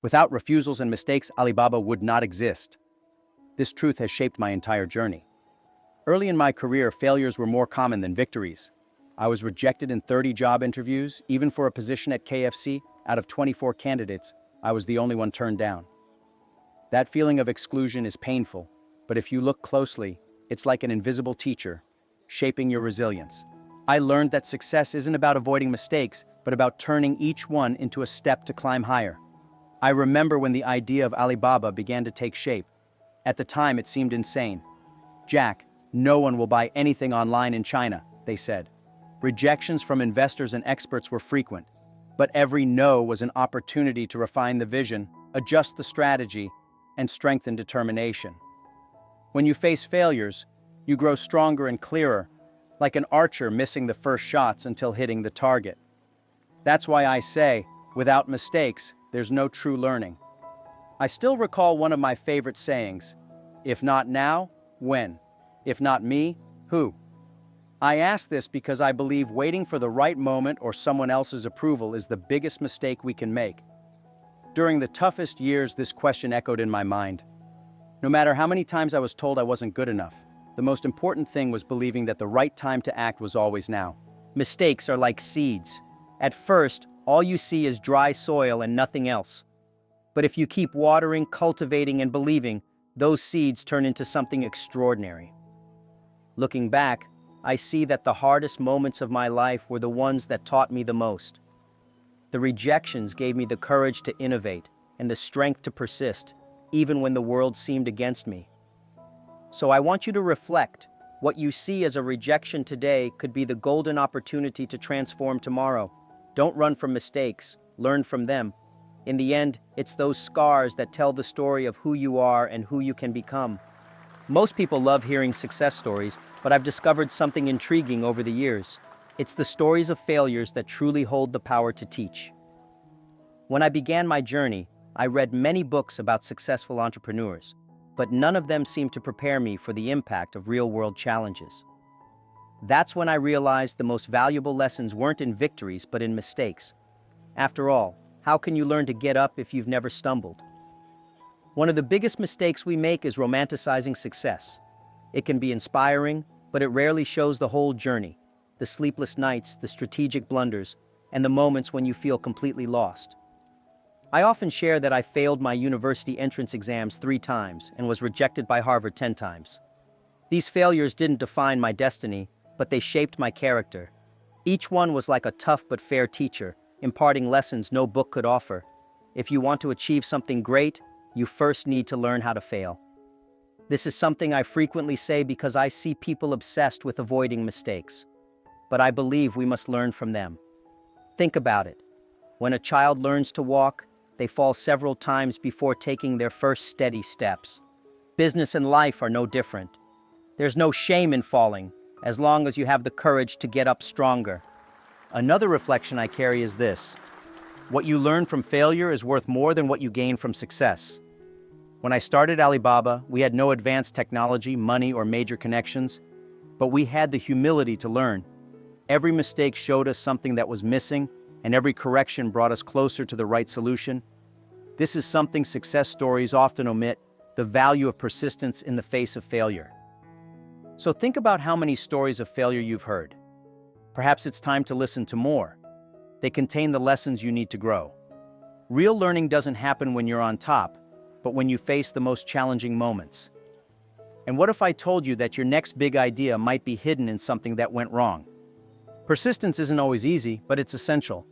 Without refusals and mistakes, Alibaba would not exist. This truth has shaped my entire journey. Early in my career, failures were more common than victories. I was rejected in 30 job interviews, even for a position at KFC. Out of 24 candidates, I was the only one turned down. That feeling of exclusion is painful, but if you look closely, it's like an invisible teacher, shaping your resilience. I learned that success isn't about avoiding mistakes, but about turning each one into a step to climb higher. I remember when the idea of Alibaba began to take shape. At the time, it seemed insane. "Jack, no one will buy anything online in China," they said. Rejections from investors and experts were frequent, but every no was an opportunity to refine the vision, adjust the strategy, and strengthen determination. When you face failures, you grow stronger and clearer, like an archer missing the first shots until hitting the target. That's why I say, without mistakes, there's no true learning. I still recall one of my favorite sayings: if not now, when? If not me, who? I ask this because I believe waiting for the right moment or someone else's approval is the biggest mistake we can make. During the toughest years, this question echoed in my mind. No matter how many times I was told I wasn't good enough, the most important thing was believing that the right time to act was always now. Mistakes are like seeds. At first, all you see is dry soil and nothing else. But if you keep watering, cultivating, and believing, those seeds turn into something extraordinary. Looking back, I see that the hardest moments of my life were the ones that taught me the most. The rejections gave me the courage to innovate and the strength to persist, even when the world seemed against me. So I want you to reflect. What you see as a rejection today could be the golden opportunity to transform tomorrow. Don't run from mistakes, learn from them. In the end, it's those scars that tell the story of who you are and who you can become. Most people love hearing success stories, but I've discovered something intriguing over the years. It's the stories of failures that truly hold the power to teach. When I began my journey, I read many books about successful entrepreneurs, but none of them seemed to prepare me for the impact of real-world challenges. That's when I realized the most valuable lessons weren't in victories, but in mistakes. After all, how can you learn to get up if you've never stumbled? One of the biggest mistakes we make is romanticizing success. It can be inspiring, but it rarely shows the whole journey: the sleepless nights, the strategic blunders, and the moments when you feel completely lost. I often share that I failed my university entrance exams 3 times and was rejected by Harvard 10 times. These failures didn't define my destiny, but they shaped my character. Each one was like a tough but fair teacher, imparting lessons no book could offer. If you want to achieve something great, you first need to learn how to fail. This is something I frequently say because I see people obsessed with avoiding mistakes. But I believe we must learn from them. Think about it. When a child learns to walk, they fall several times before taking their first steady steps. Business and life are no different. There's no shame in falling, as long as you have the courage to get up stronger. Another reflection I carry is this: what you learn from failure is worth more than what you gain from success. When I started Alibaba, we had no advanced technology, money, or major connections, but we had the humility to learn. Every mistake showed us something that was missing, and every correction brought us closer to the right solution. This is something success stories often omit: the value of persistence in the face of failure. So think about how many stories of failure you've heard. Perhaps it's time to listen to more. They contain the lessons you need to grow. Real learning doesn't happen when you're on top, but when you face the most challenging moments. And what if I told you that your next big idea might be hidden in something that went wrong? Persistence isn't always easy, but it's essential.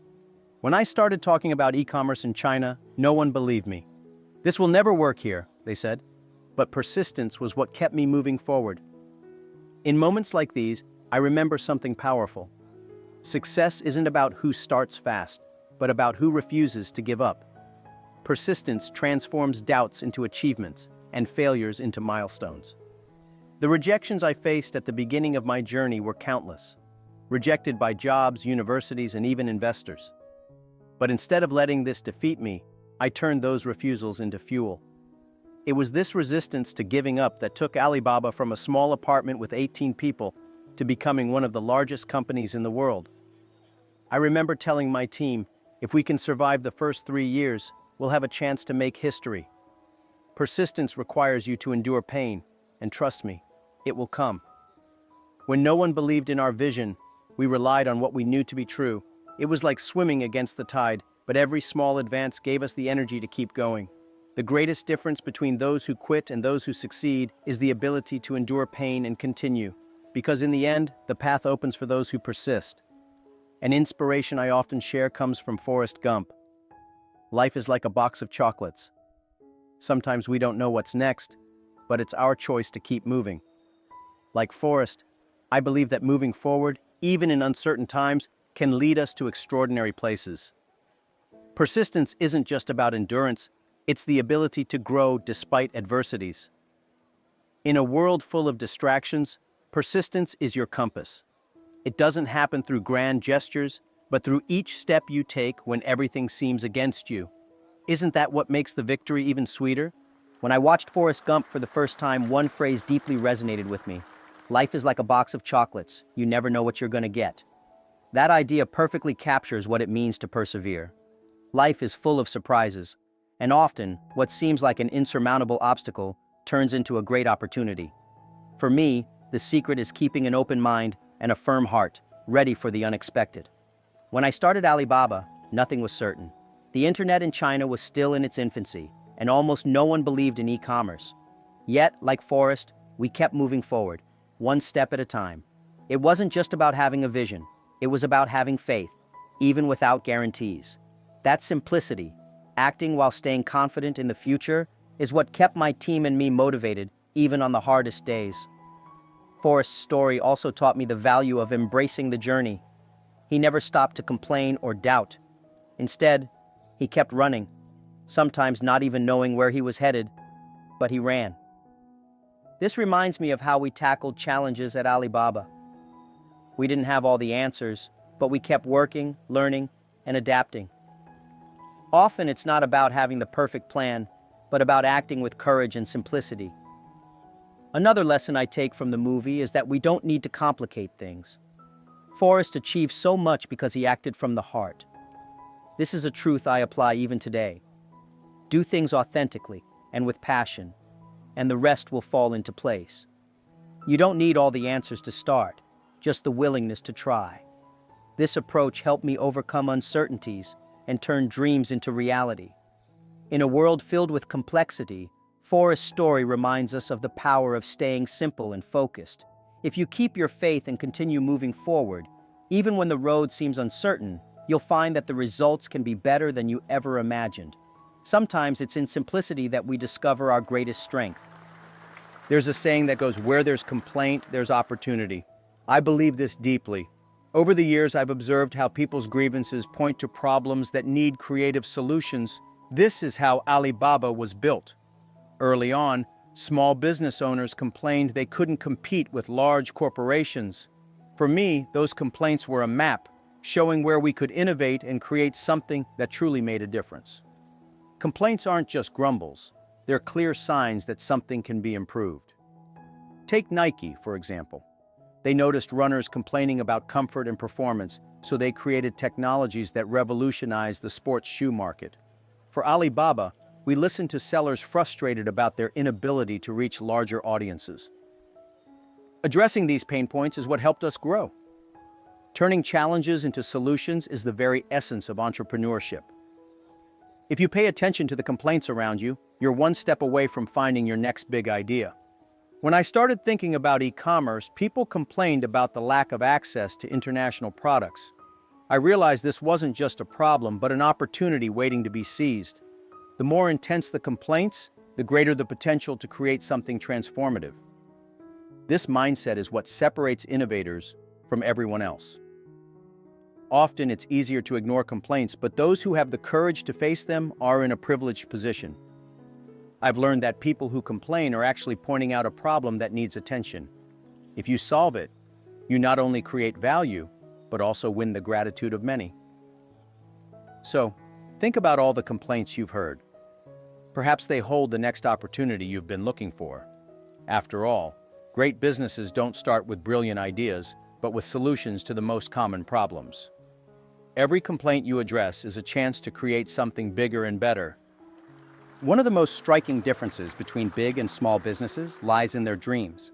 When I started talking about e-commerce in China, no one believed me. "This will never work here," they said. But persistence was what kept me moving forward. In moments like these, I remember something powerful. Success isn't about who starts fast, but about who refuses to give up. Persistence transforms doubts into achievements and failures into milestones. The rejections I faced at the beginning of my journey were countless. Rejected by jobs, universities, and even investors. But instead of letting this defeat me, I turned those refusals into fuel. It was this resistance to giving up that took Alibaba from a small apartment with 18 people to becoming one of the largest companies in the world. I remember telling my team, if we can survive the first 3 years, we'll have a chance to make history. Persistence requires you to endure pain, and trust me, it will come. When no one believed in our vision, we relied on what we knew to be true. It was like swimming against the tide, but every small advance gave us the energy to keep going. The greatest difference between those who quit and those who succeed is the ability to endure pain and continue, because in the end, the path opens for those who persist. An inspiration I often share comes from Forrest Gump. Life is like a box of chocolates. Sometimes we don't know what's next, but it's our choice to keep moving. Like Forrest, I believe that moving forward, even in uncertain times, can lead us to extraordinary places. Persistence isn't just about endurance, it's the ability to grow despite adversities. In a world full of distractions, persistence is your compass. It doesn't happen through grand gestures, but through each step you take when everything seems against you. Isn't that what makes the victory even sweeter? When I watched Forrest Gump for the first time, one phrase deeply resonated with me. Life is like a box of chocolates. You never know what you're going to get. That idea perfectly captures what it means to persevere. Life is full of surprises, and often, what seems like an insurmountable obstacle turns into a great opportunity. For me, the secret is keeping an open mind and a firm heart, ready for the unexpected. When I started Alibaba, nothing was certain. The internet in China was still in its infancy, and almost no one believed in e-commerce. Yet, like Forrest, we kept moving forward, one step at a time. It wasn't just about having a vision, it was about having faith, even without guarantees. That simplicity, acting while staying confident in the future, is what kept my team and me motivated, even on the hardest days. Forrest's story also taught me the value of embracing the journey. He never stopped to complain or doubt. Instead, he kept running, sometimes not even knowing where he was headed, but he ran. This reminds me of how we tackled challenges at Alibaba. We didn't have all the answers, but we kept working, learning, and adapting. Often it's not about having the perfect plan, but about acting with courage and simplicity. Another lesson I take from the movie is that we don't need to complicate things. Forrest achieved so much because he acted from the heart. This is a truth I apply even today. Do things authentically and with passion, and the rest will fall into place. You don't need all the answers to start, just the willingness to try. This approach helped me overcome uncertainties and turn dreams into reality. In a world filled with complexity, Forrest's story reminds us of the power of staying simple and focused. If you keep your faith and continue moving forward, even when the road seems uncertain, you'll find that the results can be better than you ever imagined. Sometimes it's in simplicity that we discover our greatest strength. There's a saying that goes, where there's complaint, there's opportunity. I believe this deeply. Over the years, I've observed how people's grievances point to problems that need creative solutions. This is how Alibaba was built. Early on, small business owners complained they couldn't compete with large corporations. For me, those complaints were a map, showing where we could innovate and create something that truly made a difference. Complaints aren't just grumbles, they're clear signs that something can be improved. Take Nike, for example. They noticed runners complaining about comfort and performance, so they created technologies that revolutionized the sports shoe market. For Alibaba, we listened to sellers frustrated about their inability to reach larger audiences. Addressing these pain points is what helped us grow. Turning challenges into solutions is the very essence of entrepreneurship. If you pay attention to the complaints around you, you're one step away from finding your next big idea. When I started thinking about e-commerce, people complained about the lack of access to international products. I realized this wasn't just a problem, but an opportunity waiting to be seized. The more intense the complaints, the greater the potential to create something transformative. This mindset is what separates innovators from everyone else. Often it's easier to ignore complaints, but those who have the courage to face them are in a privileged position. I've learned that people who complain are actually pointing out a problem that needs attention. If you solve it, you not only create value, but also win the gratitude of many. So, think about all the complaints you've heard. Perhaps they hold the next opportunity you've been looking for. After all, great businesses don't start with brilliant ideas, but with solutions to the most common problems. Every complaint you address is a chance to create something bigger and better. One of the most striking differences between big and small businesses lies in their dreams.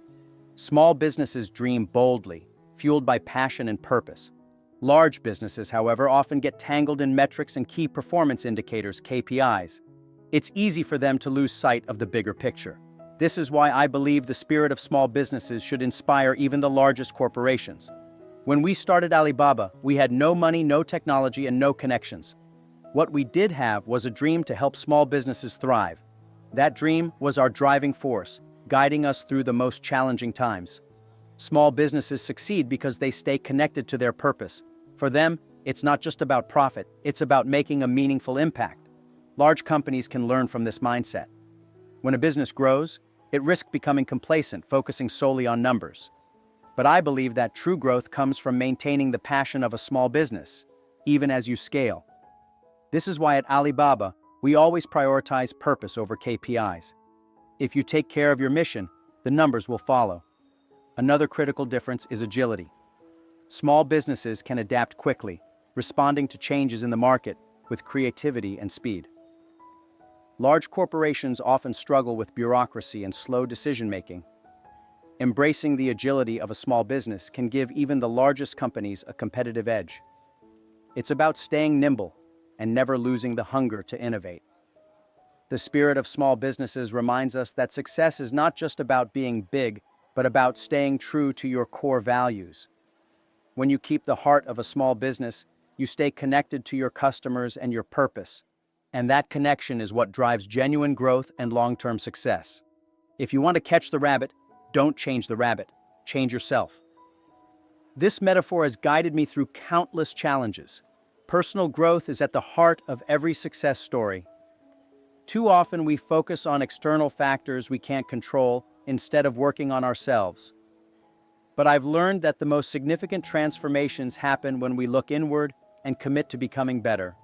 Small businesses dream boldly, fueled by passion and purpose. Large businesses, however, often get tangled in metrics and key performance indicators, KPIs. It's easy for them to lose sight of the bigger picture. This is why I believe the spirit of small businesses should inspire even the largest corporations. When we started Alibaba, we had no money, no technology, and no connections. What we did have was a dream to help small businesses thrive. That dream was our driving force, guiding us through the most challenging times. Small businesses succeed because they stay connected to their purpose. For them, it's not just about profit, it's about making a meaningful impact. Large companies can learn from this mindset. When a business grows, it risks becoming complacent, focusing solely on numbers. But I believe that true growth comes from maintaining the passion of a small business, even as you scale. This is why at Alibaba, we always prioritize purpose over KPIs. If you take care of your mission, the numbers will follow. Another critical difference is agility. Small businesses can adapt quickly, responding to changes in the market with creativity and speed. Large corporations often struggle with bureaucracy and slow decision-making. Embracing the agility of a small business can give even the largest companies a competitive edge. It's about staying nimble and never losing the hunger to innovate. The spirit of small businesses reminds us that success is not just about being big, but about staying true to your core values. When you keep the heart of a small business, you stay connected to your customers and your purpose. And that connection is what drives genuine growth and long-term success. If you want to catch the rabbit, don't change the rabbit, change yourself. This metaphor has guided me through countless challenges. Personal growth is at the heart of every success story. Too often we focus on external factors we can't control instead of working on ourselves. But I've learned that the most significant transformations happen when we look inward and commit to becoming better.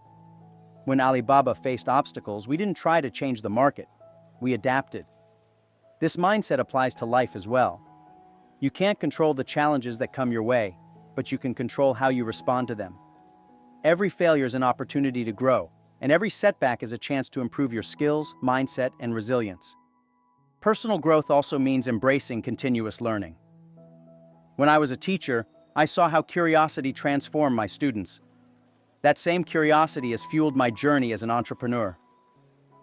When Alibaba faced obstacles, we didn't try to change the market. We adapted. This mindset applies to life as well. You can't control the challenges that come your way, but you can control how you respond to them. Every failure is an opportunity to grow, and every setback is a chance to improve your skills, mindset, and resilience. Personal growth also means embracing continuous learning. When I was a teacher, I saw how curiosity transformed my students. That same curiosity has fueled my journey as an entrepreneur.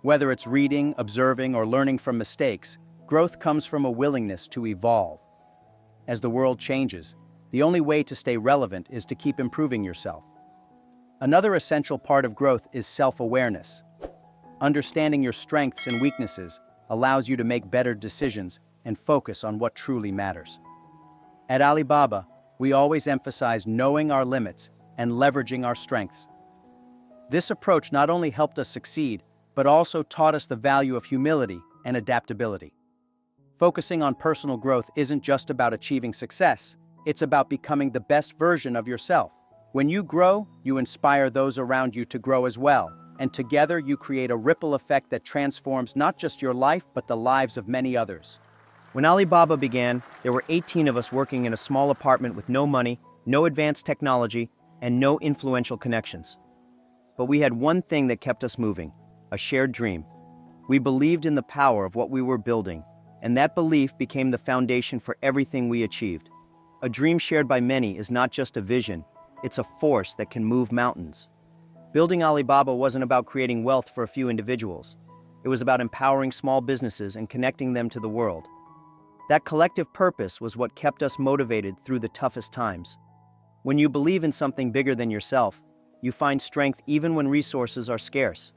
Whether it's reading, observing, or learning from mistakes, growth comes from a willingness to evolve. As the world changes, the only way to stay relevant is to keep improving yourself. Another essential part of growth is self-awareness. Understanding your strengths and weaknesses allows you to make better decisions and focus on what truly matters. At Alibaba, we always emphasize knowing our limits and leveraging our strengths. This approach not only helped us succeed, but also taught us the value of humility and adaptability. Focusing on personal growth isn't just about achieving success, it's about becoming the best version of yourself. When you grow, you inspire those around you to grow as well, and together you create a ripple effect that transforms not just your life, but the lives of many others. When Alibaba began, there were 18 of us working in a small apartment with no money, no advanced technology, and no influential connections. But we had one thing that kept us moving, a shared dream. We believed in the power of what we were building, and that belief became the foundation for everything we achieved. A dream shared by many is not just a vision, it's a force that can move mountains. Building Alibaba wasn't about creating wealth for a few individuals. It was about empowering small businesses and connecting them to the world. That collective purpose was what kept us motivated through the toughest times. When you believe in something bigger than yourself, you find strength even when resources are scarce.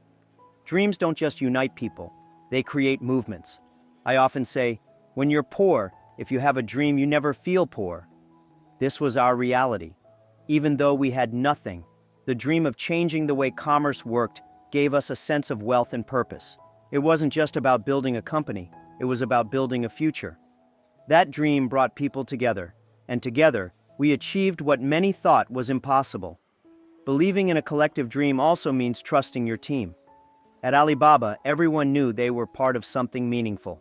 Dreams don't just unite people, they create movements. I often say, when you're poor, if you have a dream, you never feel poor. This was our reality. Even though we had nothing, the dream of changing the way commerce worked gave us a sense of wealth and purpose. It wasn't just about building a company, it was about building a future. That dream brought people together, and together, we achieved what many thought was impossible. Believing in a collective dream also means trusting your team. At Alibaba, everyone knew they were part of something meaningful.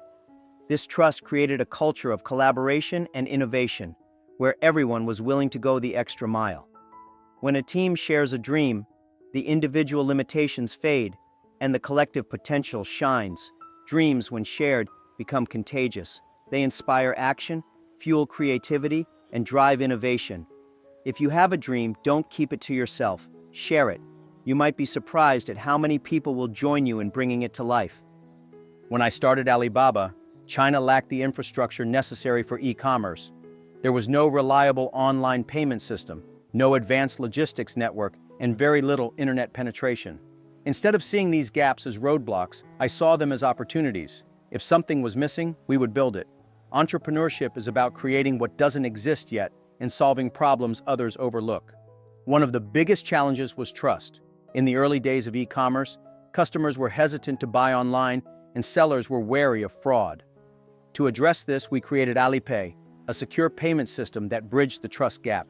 This trust created a culture of collaboration and innovation, where everyone was willing to go the extra mile. When a team shares a dream, the individual limitations fade, and the collective potential shines. Dreams, when shared, become contagious. They inspire action, fuel creativity, and drive innovation. If you have a dream, don't keep it to yourself. Share it. You might be surprised at how many people will join you in bringing it to life. When I started Alibaba, China lacked the infrastructure necessary for e-commerce. There was no reliable online payment system, no advanced logistics network, and very little internet penetration. Instead of seeing these gaps as roadblocks, I saw them as opportunities. If something was missing, we would build it. Entrepreneurship is about creating what doesn't exist yet and solving problems others overlook. One of the biggest challenges was trust. In the early days of e-commerce, customers were hesitant to buy online and sellers were wary of fraud. To address this, we created Alipay, a secure payment system that bridged the trust gap.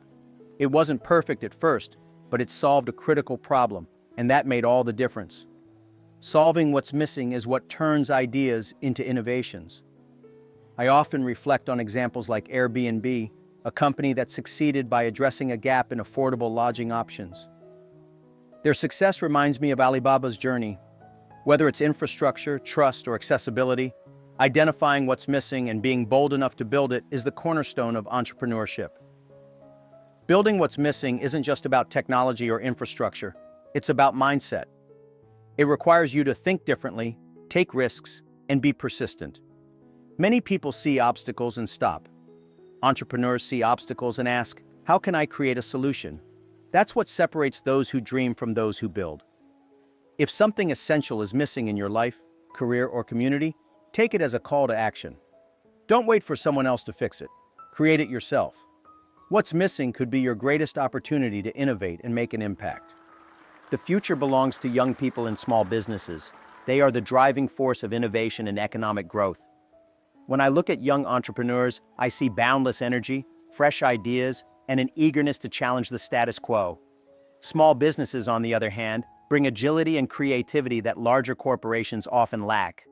It wasn't perfect at first, but it solved a critical problem, and that made all the difference. Solving what's missing is what turns ideas into innovations. I often reflect on examples like Airbnb, a company that succeeded by addressing a gap in affordable lodging options. Their success reminds me of Alibaba's journey. Whether it's infrastructure, trust, or accessibility, identifying what's missing and being bold enough to build it is the cornerstone of entrepreneurship. Building what's missing isn't just about technology or infrastructure, it's about mindset. It requires you to think differently, take risks, and be persistent. Many people see obstacles and stop. Entrepreneurs see obstacles and ask, how can I create a solution? That's what separates those who dream from those who build. If something essential is missing in your life, career, or community, take it as a call to action. Don't wait for someone else to fix it. Create it yourself. What's missing could be your greatest opportunity to innovate and make an impact. The future belongs to young people and small businesses. They are the driving force of innovation and economic growth. When I look at young entrepreneurs, I see boundless energy, fresh ideas, and an eagerness to challenge the status quo. Small businesses, on the other hand, bring agility and creativity that larger corporations often lack.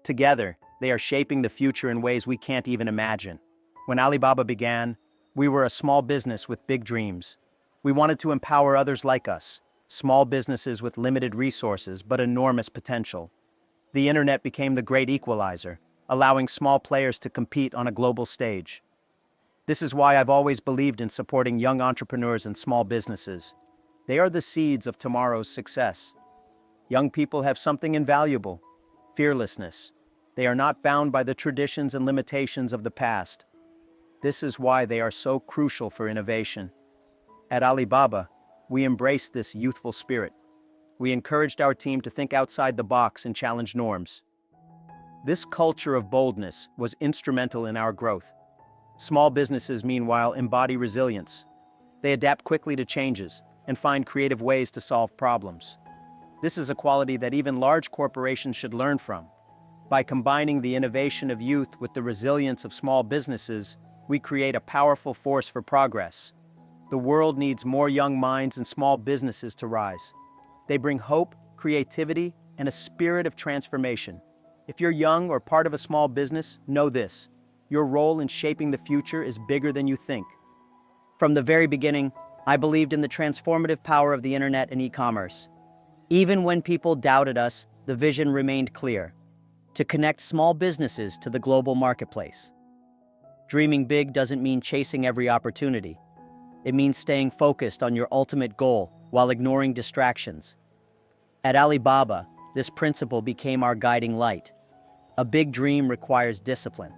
Together, they are shaping the future in ways we can't even imagine. When Alibaba began, we were a small business with big dreams. We wanted to empower others like us, small businesses with limited resources but enormous potential. The internet became the great equalizer, allowing small players to compete on a global stage. This is why I've always believed in supporting young entrepreneurs and small businesses. They are the seeds of tomorrow's success. Young people have something invaluable: fearlessness. They are not bound by the traditions and limitations of the past. This is why they are so crucial for innovation. At Alibaba, we embraced this youthful spirit. We encouraged our team to think outside the box and challenge norms. This culture of boldness was instrumental in our growth. Small businesses, meanwhile, embody resilience. They adapt quickly to changes and find creative ways to solve problems. This is a quality that even large corporations should learn from. By combining the innovation of youth with the resilience of small businesses, we create a powerful force for progress. The world needs more young minds and small businesses to rise. They bring hope, creativity, and a spirit of transformation. If you're young or part of a small business, know this: your role in shaping the future is bigger than you think. From the very beginning, I believed in the transformative power of the internet and e-commerce. Even when people doubted us, the vision remained clear: to connect small businesses to the global marketplace. Dreaming big doesn't mean chasing every opportunity. It means staying focused on your ultimate goal while ignoring distractions. At Alibaba, this principle became our guiding light. A big dream requires discipline.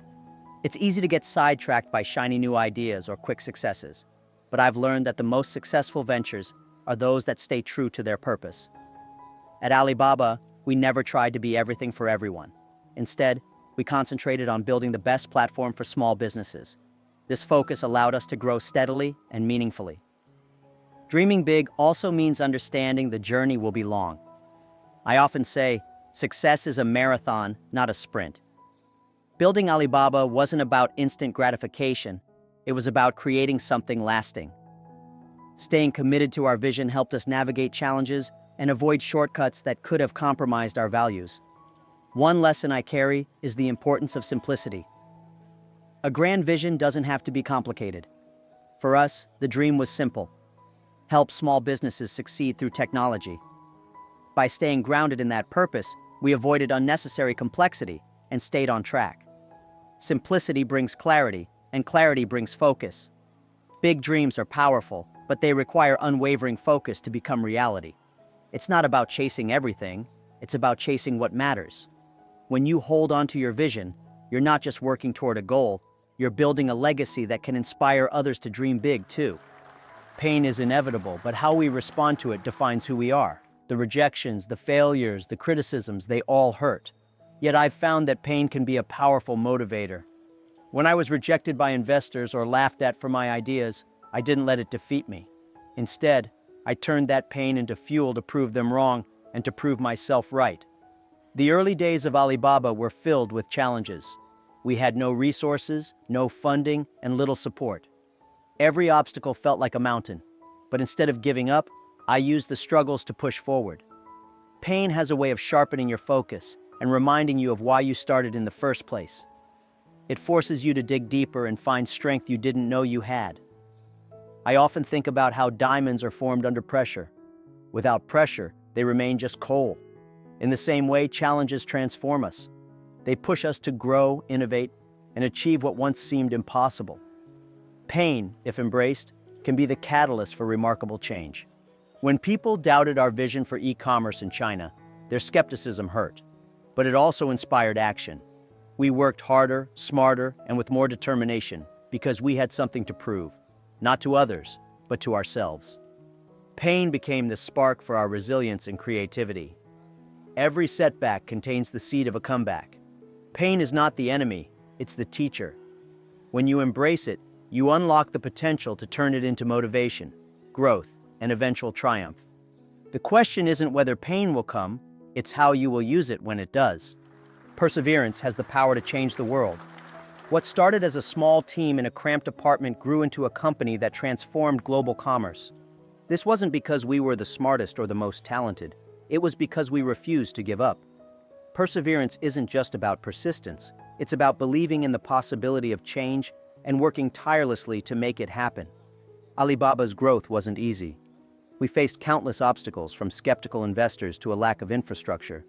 It's easy to get sidetracked by shiny new ideas or quick successes, but I've learned that the most successful ventures are those that stay true to their purpose. At Alibaba, we never tried to be everything for everyone. Instead, we concentrated on building the best platform for small businesses. This focus allowed us to grow steadily and meaningfully. Dreaming big also means understanding the journey will be long. I often say, success is a marathon, not a sprint. Building Alibaba wasn't about instant gratification. It was about creating something lasting. Staying committed to our vision helped us navigate challenges and avoid shortcuts that could have compromised our values. One lesson I carry is the importance of simplicity. A grand vision doesn't have to be complicated. For us, the dream was simple: help small businesses succeed through technology. By staying grounded in that purpose, we avoided unnecessary complexity and stayed on track. Simplicity brings clarity, and clarity brings focus. Big dreams are powerful, but they require unwavering focus to become reality. It's not about chasing everything, it's about chasing what matters. When you hold on to your vision, you're not just working toward a goal, you're building a legacy that can inspire others to dream big too. Pain is inevitable, but how we respond to it defines who we are. The rejections, the failures, the criticisms, they all hurt. Yet I've found that pain can be a powerful motivator. When I was rejected by investors or laughed at for my ideas, I didn't let it defeat me. Instead, I turned that pain into fuel to prove them wrong and to prove myself right. The early days of Alibaba were filled with challenges. We had no resources, no funding, and little support. Every obstacle felt like a mountain, but instead of giving up, I used the struggles to push forward. Pain has a way of sharpening your focus and reminding you of why you started in the first place. It forces you to dig deeper and find strength you didn't know you had. I often think about how diamonds are formed under pressure. Without pressure, they remain just coal. In the same way, challenges transform us. They push us to grow, innovate, and achieve what once seemed impossible. Pain, if embraced, can be the catalyst for remarkable change. When people doubted our vision for e-commerce in China, their skepticism hurt, but it also inspired action. We worked harder, smarter, and with more determination because we had something to prove, not to others, but to ourselves. Pain became the spark for our resilience and creativity. Every setback contains the seed of a comeback. Pain is not the enemy, it's the teacher. When you embrace it, you unlock the potential to turn it into motivation, growth, and eventual triumph. The question isn't whether pain will come, it's how you will use it when it does. Perseverance has the power to change the world. What started as a small team in a cramped apartment grew into a company that transformed global commerce. This wasn't because we were the smartest or the most talented. It was because we refused to give up. Perseverance isn't just about persistence. It's about believing in the possibility of change and working tirelessly to make it happen. Alibaba's growth wasn't easy. We faced countless obstacles, from skeptical investors to a lack of infrastructure.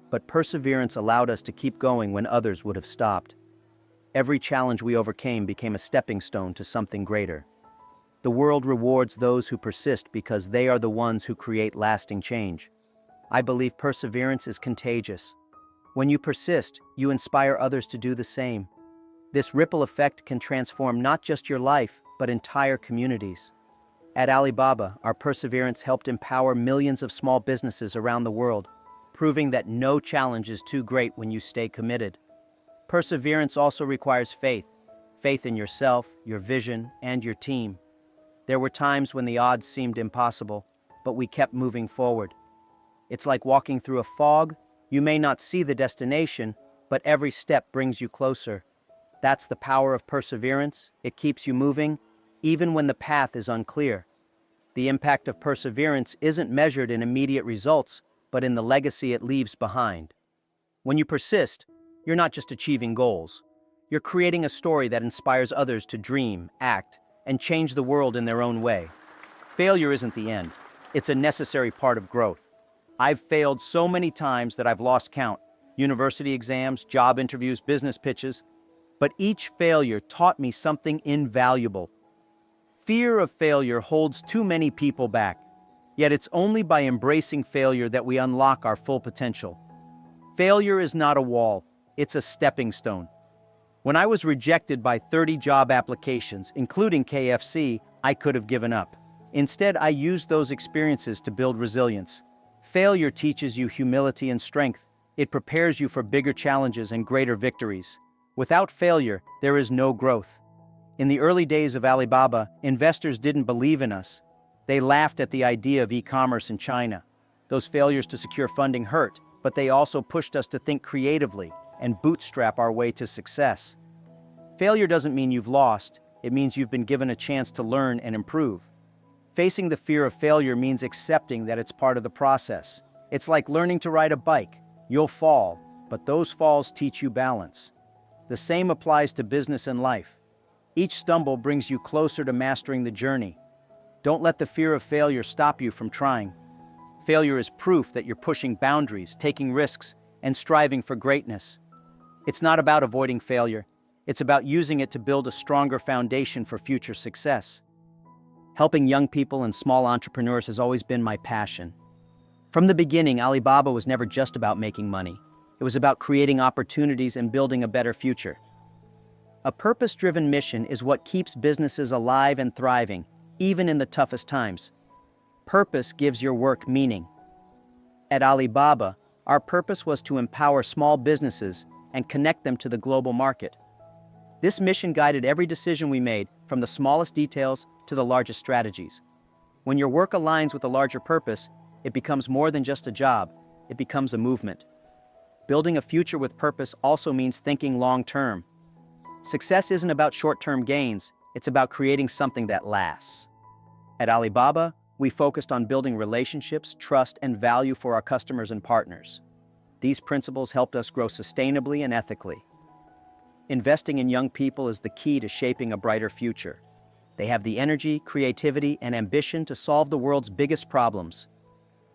But perseverance allowed us to keep going when others would have stopped. Every challenge we overcame became a stepping stone to something greater. The world rewards those who persist because they are the ones who create lasting change. I believe perseverance is contagious. When you persist, you inspire others to do the same. This ripple effect can transform not just your life, but entire communities. At Alibaba, our perseverance helped empower millions of small businesses around the world, proving that no challenge is too great when you stay committed. Perseverance also requires faith, faith in yourself, your vision, and your team. There were times when the odds seemed impossible, but we kept moving forward. It's like walking through a fog. You may not see the destination, but every step brings you closer. That's the power of perseverance. It keeps you moving, even when the path is unclear. The impact of perseverance isn't measured in immediate results, but in the legacy it leaves behind. When you persist, you're not just achieving goals. You're creating a story that inspires others to dream, act, and change the world in their own way. Failure isn't the end. It's a necessary part of growth. I've failed so many times that I've lost count. University exams, job interviews, business pitches. But each failure taught me something invaluable. Fear of failure holds too many people back. Yet it's only by embracing failure that we unlock our full potential. Failure is not a wall, it's a stepping stone. When I was rejected by 30 job applications, including KFC, I could have given up. Instead, I used those experiences to build resilience. Failure teaches you humility and strength. It prepares you for bigger challenges and greater victories. Without failure, there is no growth. In the early days of Alibaba, investors didn't believe in us. They laughed at the idea of e-commerce in China. Those failures to secure funding hurt, but they also pushed us to think creatively and bootstrap our way to success. Failure doesn't mean you've lost, it means you've been given a chance to learn and improve. Facing the fear of failure means accepting that it's part of the process. It's like learning to ride a bike. You'll fall, but those falls teach you balance. The same applies to business and life. Each stumble brings you closer to mastering the journey. Don't let the fear of failure stop you from trying. Failure is proof that you're pushing boundaries, taking risks, and striving for greatness. It's not about avoiding failure. It's about using it to build a stronger foundation for future success. Helping young people and small entrepreneurs has always been my passion. From the beginning, Alibaba was never just about making money. It was about creating opportunities and building a better future. A purpose-driven mission is what keeps businesses alive and thriving, even in the toughest times. Purpose gives your work meaning. At Alibaba, our purpose was to empower small businesses and connect them to the global market. This mission guided every decision we made, from the smallest details to the largest strategies. When your work aligns with a larger purpose, it becomes more than just a job, it becomes a movement. Building a future with purpose also means thinking long-term. Success isn't about short-term gains, it's about creating something that lasts. At Alibaba, we focused on building relationships, trust, and value for our customers and partners. These principles helped us grow sustainably and ethically. Investing in young people is the key to shaping a brighter future. They have the energy, creativity, and ambition to solve the world's biggest problems.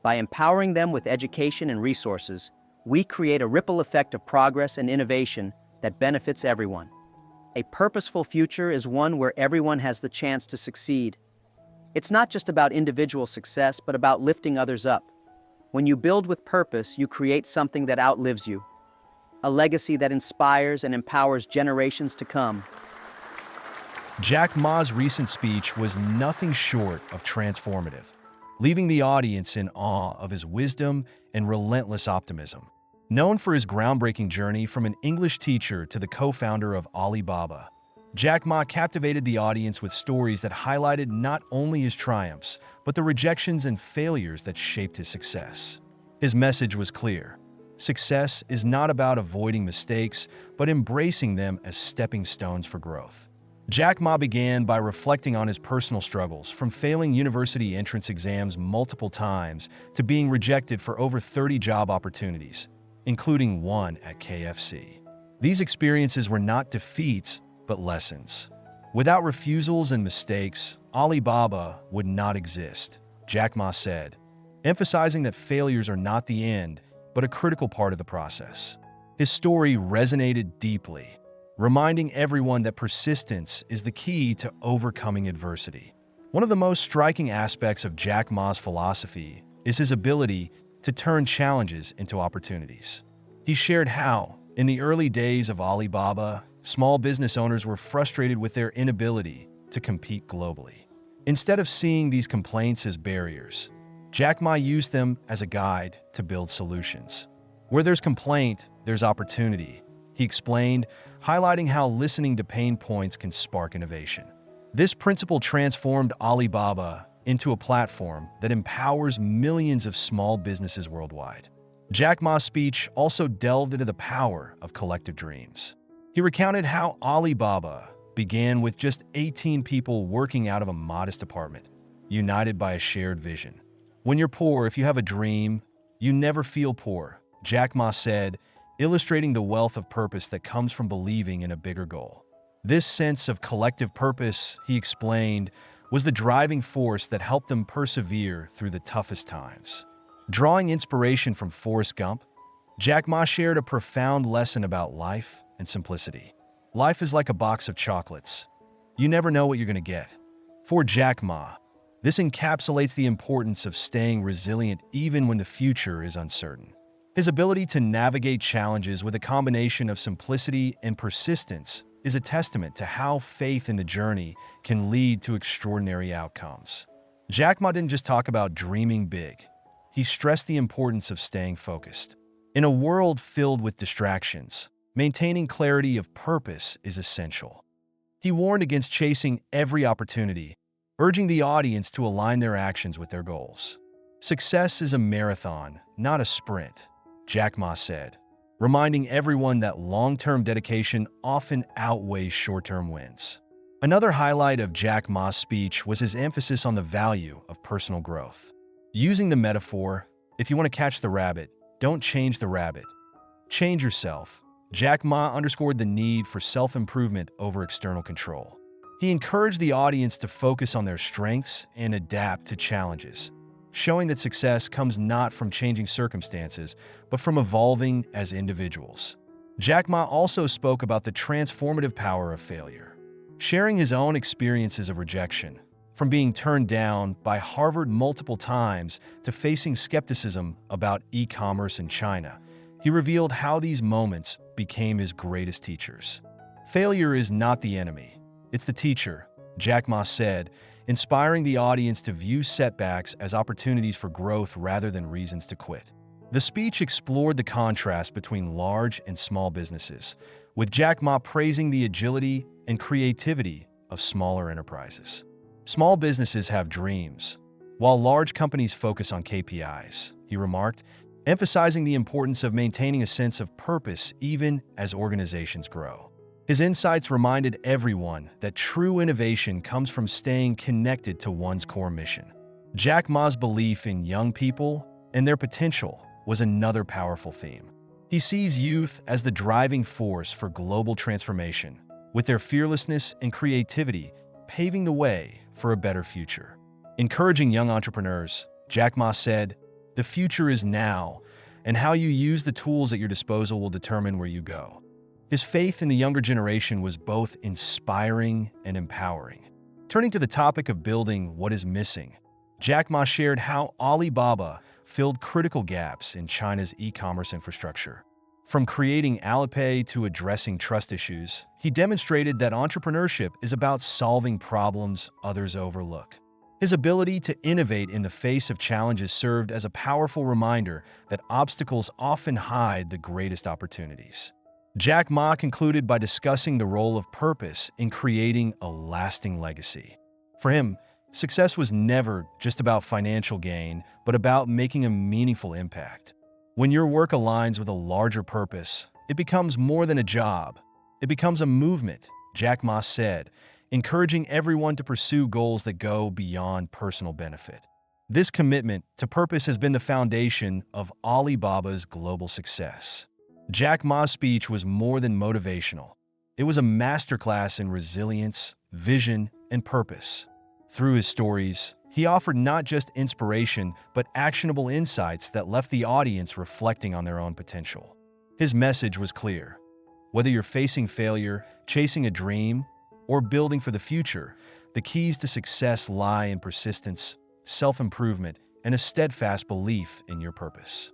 By empowering them with education and resources, we create a ripple effect of progress and innovation that benefits everyone. A purposeful future is one where everyone has the chance to succeed. It's not just about individual success, but about lifting others up. When you build with purpose, you create something that outlives you. A legacy that inspires and empowers generations to come. Jack Ma's recent speech was nothing short of transformative, leaving the audience in awe of his wisdom and relentless optimism. Known for his groundbreaking journey from an English teacher to the co-founder of Alibaba, Jack Ma captivated the audience with stories that highlighted not only his triumphs, but the rejections and failures that shaped his success. His message was clear. Success is not about avoiding mistakes, but embracing them as stepping stones for growth. Jack Ma began by reflecting on his personal struggles, from failing university entrance exams multiple times to being rejected for over 30 job opportunities, including one at KFC. These experiences were not defeats, but lessons. Without refusals and mistakes, Alibaba would not exist, Jack Ma said, emphasizing that failures are not the end, but a critical part of the process. His story resonated deeply, reminding everyone that persistence is the key to overcoming adversity. One of the most striking aspects of Jack Ma's philosophy is his ability to turn challenges into opportunities. He shared how, in the early days of Alibaba, small business owners were frustrated with their inability to compete globally. Instead of seeing these complaints as barriers, Jack Ma used them as a guide to build solutions. Where there's complaint, there's opportunity, he explained, highlighting how listening to pain points can spark innovation. This principle transformed Alibaba into a platform that empowers millions of small businesses worldwide. Jack Ma's speech also delved into the power of collective dreams. He recounted how Alibaba began with just 18 people working out of a modest apartment, united by a shared vision. When you're poor, if you have a dream, you never feel poor, Jack Ma said, illustrating the wealth of purpose that comes from believing in a bigger goal. This sense of collective purpose, he explained, was the driving force that helped them persevere through the toughest times. Drawing inspiration from Forrest Gump, Jack Ma shared a profound lesson about life and simplicity. Life is like a box of chocolates. You never know what you're going to get. For Jack Ma, this encapsulates the importance of staying resilient even when the future is uncertain. His ability to navigate challenges with a combination of simplicity and persistence is a testament to how faith in the journey can lead to extraordinary outcomes. Jack Ma didn't just talk about dreaming big. He stressed the importance of staying focused. In a world filled with distractions, maintaining clarity of purpose is essential. He warned against chasing every opportunity, urging the audience to align their actions with their goals. Success is a marathon, not a sprint, Jack Ma said, reminding everyone that long-term dedication often outweighs short-term wins. Another highlight of Jack Ma's speech was his emphasis on the value of personal growth. Using the metaphor, if you want to catch the rabbit, don't change the rabbit. Change yourself. Jack Ma underscored the need for self-improvement over external control. He encouraged the audience to focus on their strengths and adapt to challenges, showing that success comes not from changing circumstances, but from evolving as individuals. Jack Ma also spoke about the transformative power of failure, sharing his own experiences of rejection, from being turned down by Harvard multiple times to facing skepticism about e-commerce in China. He revealed how these moments became his greatest teachers. Failure is not the enemy, it's the teacher, Jack Ma said, inspiring the audience to view setbacks as opportunities for growth rather than reasons to quit. The speech explored the contrast between large and small businesses, with Jack Ma praising the agility and creativity of smaller enterprises. Small businesses have dreams, while large companies focus on KPIs, he remarked, emphasizing the importance of maintaining a sense of purpose even as organizations grow. His insights reminded everyone that true innovation comes from staying connected to one's core mission. Jack Ma's belief in young people and their potential was another powerful theme. He sees youth as the driving force for global transformation, with their fearlessness and creativity paving the way for a better future. Encouraging young entrepreneurs, Jack Ma said, "The future is now, and how you use the tools at your disposal will determine where you go." His faith in the younger generation was both inspiring and empowering. Turning to the topic of building what is missing, Jack Ma shared how Alibaba filled critical gaps in China's e-commerce infrastructure. From creating Alipay to addressing trust issues, he demonstrated that entrepreneurship is about solving problems others overlook. His ability to innovate in the face of challenges served as a powerful reminder that obstacles often hide the greatest opportunities. Jack Ma concluded by discussing the role of purpose in creating a lasting legacy. For him, success was never just about financial gain, but about making a meaningful impact. When your work aligns with a larger purpose, it becomes more than a job. It becomes a movement, Jack Ma said, encouraging everyone to pursue goals that go beyond personal benefit. This commitment to purpose has been the foundation of Alibaba's global success. Jack Ma's speech was more than motivational. It was a masterclass in resilience, vision, and purpose. Through his stories, he offered not just inspiration, but actionable insights that left the audience reflecting on their own potential. His message was clear. Whether you're facing failure, chasing a dream, or building for the future, the keys to success lie in persistence, self-improvement, and a steadfast belief in your purpose.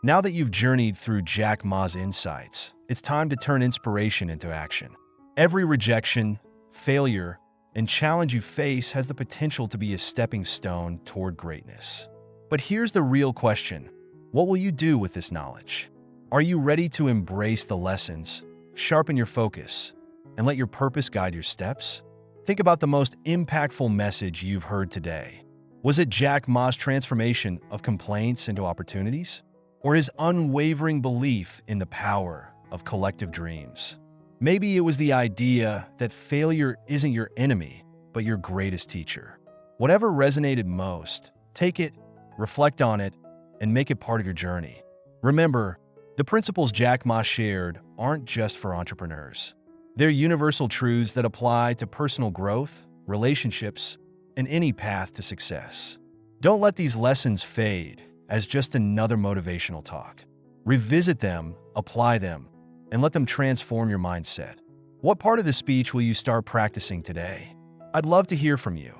Now that you've journeyed through Jack Ma's insights, it's time to turn inspiration into action. Every rejection, failure, and challenge you face has the potential to be a stepping stone toward greatness. But here's the real question. What will you do with this knowledge? Are you ready to embrace the lessons, sharpen your focus, and let your purpose guide your steps? Think about the most impactful message you've heard today. Was it Jack Ma's transformation of complaints into opportunities? Or his unwavering belief in the power of collective dreams? Maybe it was the idea that failure isn't your enemy, but your greatest teacher. Whatever resonated most, take it, reflect on it, and make it part of your journey. Remember, the principles Jack Ma shared aren't just for entrepreneurs. They're universal truths that apply to personal growth, relationships, and any path to success. Don't let these lessons fade as just another motivational talk. Revisit them, apply them, and let them transform your mindset. What part of the speech will you start practicing today? I'd love to hear from you.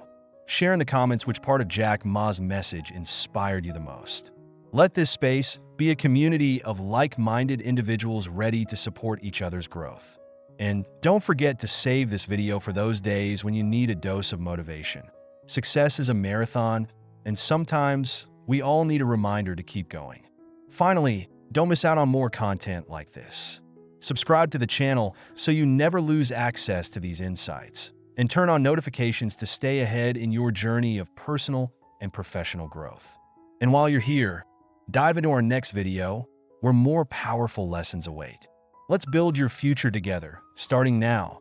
Share in the comments which part of Jack Ma's message inspired you the most. Let this space be a community of like-minded individuals ready to support each other's growth. And don't forget to save this video for those days when you need a dose of motivation. Success is a marathon, and sometimes we all need a reminder to keep going. Finally, don't miss out on more content like this. Subscribe to the channel so you never lose access to these insights, and turn on notifications to stay ahead in your journey of personal and professional growth. And while you're here, dive into our next video where more powerful lessons await. Let's build your future together, starting now.